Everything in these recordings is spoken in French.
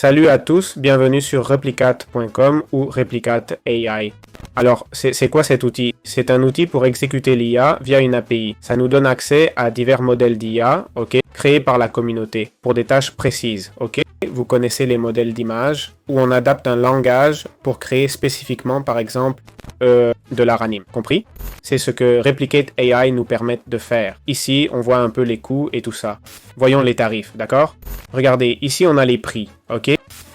Salut à tous, bienvenue sur replicate.com ou Replicate AI. Alors, c'est quoi cet outil? C'est un outil pour exécuter l'IA via une API. Ça nous donne accès à divers modèles d'IA, ok, créés par la communauté pour des tâches précises, ok. Vous connaissez les modèles d'image où on adapte un langage pour créer spécifiquement, par exemple, de l'art anime. Compris? C'est ce que Replicate AI nous permet de faire. Ici, on voit un peu les coûts et tout ça. Voyons les tarifs, d'accord? Regardez, ici on a les prix, ok?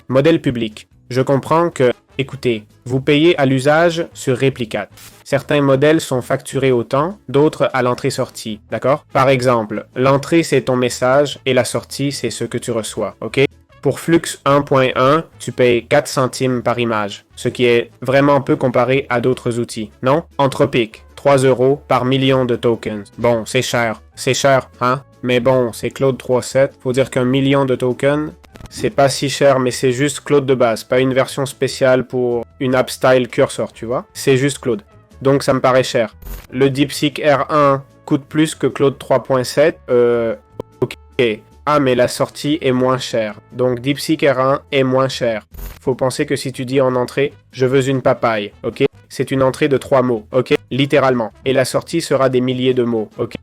Modèle public. Je comprends que, écoutez, vous payez à l'usage sur Replicate. Certains modèles sont facturés au temps, d'autres à l'entrée-sortie, d'accord? Par exemple, l'entrée c'est ton message et la sortie c'est ce que tu reçois, ok? Pour Flux 1.1, tu payes 4 centimes par image, ce qui est vraiment peu comparé à d'autres outils, non? Anthropic, 3 € par million de tokens. Bon, c'est cher, hein? Mais bon, c'est Claude 3.7. Faut dire qu'un million de tokens, c'est pas si cher, mais c'est juste Claude de base, pas une version spéciale pour une app style cursor, tu vois? C'est juste Claude. Donc ça me paraît cher. Le DeepSeek R1 coûte plus que Claude 3.7. Ok. Ah, mais la sortie est moins chère. Donc DeepSeek R1 est moins cher. Faut penser que si tu dis en entrée, je veux une papaye, ok? C'est une entrée de 3 mots, ok? Littéralement. Et la sortie sera des milliers de mots, ok?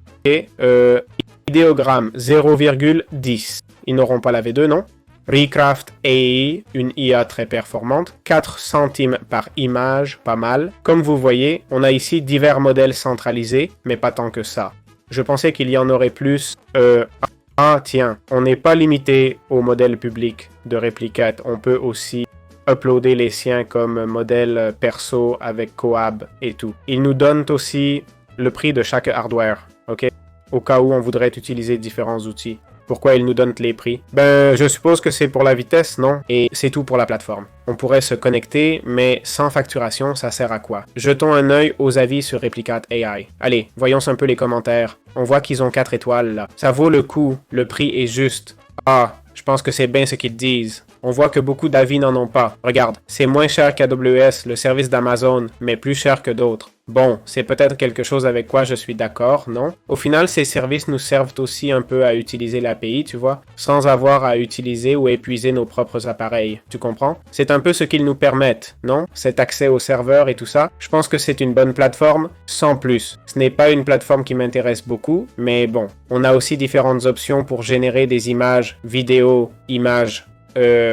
Idéogramme 0,10. Ils n'auront pas la V2, non? Recraft AI, une IA très performante, 4 centimes par image, pas mal. Comme vous voyez, on a ici divers modèles centralisés, mais pas tant que ça. Je pensais qu'il y en aurait plus. Ah tiens, on n'est pas limité au modèle public de Replicate, on peut aussi uploader les siens comme modèle perso avec Coab et tout. Ils nous donnent aussi le prix de chaque hardware, ok? Au cas où on voudrait utiliser différents outils. Pourquoi ils nous donnent les prix? Ben, je suppose que c'est pour la vitesse, non? Et c'est tout pour la plateforme. On pourrait se connecter, mais sans facturation, ça sert à quoi? Jetons un œil aux avis sur Replicate AI. Allez, voyons un peu les commentaires. On voit qu'ils ont 4 étoiles, là. Ça vaut le coup, le prix est juste. Ah, je pense que c'est bien ce qu'ils disent. On voit que beaucoup d'avis n'en ont pas. Regarde, c'est moins cher qu'AWS, le service d'Amazon, mais plus cher que d'autres. Bon, c'est peut-être quelque chose avec quoi je suis d'accord, non? Au final, ces services nous servent aussi un peu à utiliser l'API, tu vois, sans avoir à utiliser ou épuiser nos propres appareils. Tu comprends? C'est un peu ce qu'ils nous permettent, non? Cet accès aux serveurs et tout ça. Je pense que c'est une bonne plateforme, sans plus. Ce n'est pas une plateforme qui m'intéresse beaucoup, mais bon. On a aussi différentes options pour générer des images, vidéos, images,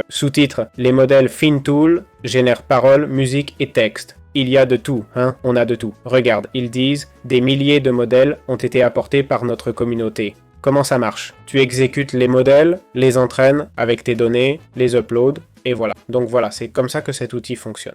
sous-titres. Les modèles FinTool génèrent paroles, musique et texte. Il y a de tout, hein, on a de tout. Regarde, ils disent « Des milliers de modèles ont été apportés par notre communauté ». Comment ça marche? Tu exécutes les modèles, les entraînes avec tes données, les uploads, et voilà. Donc voilà, c'est comme ça que cet outil fonctionne.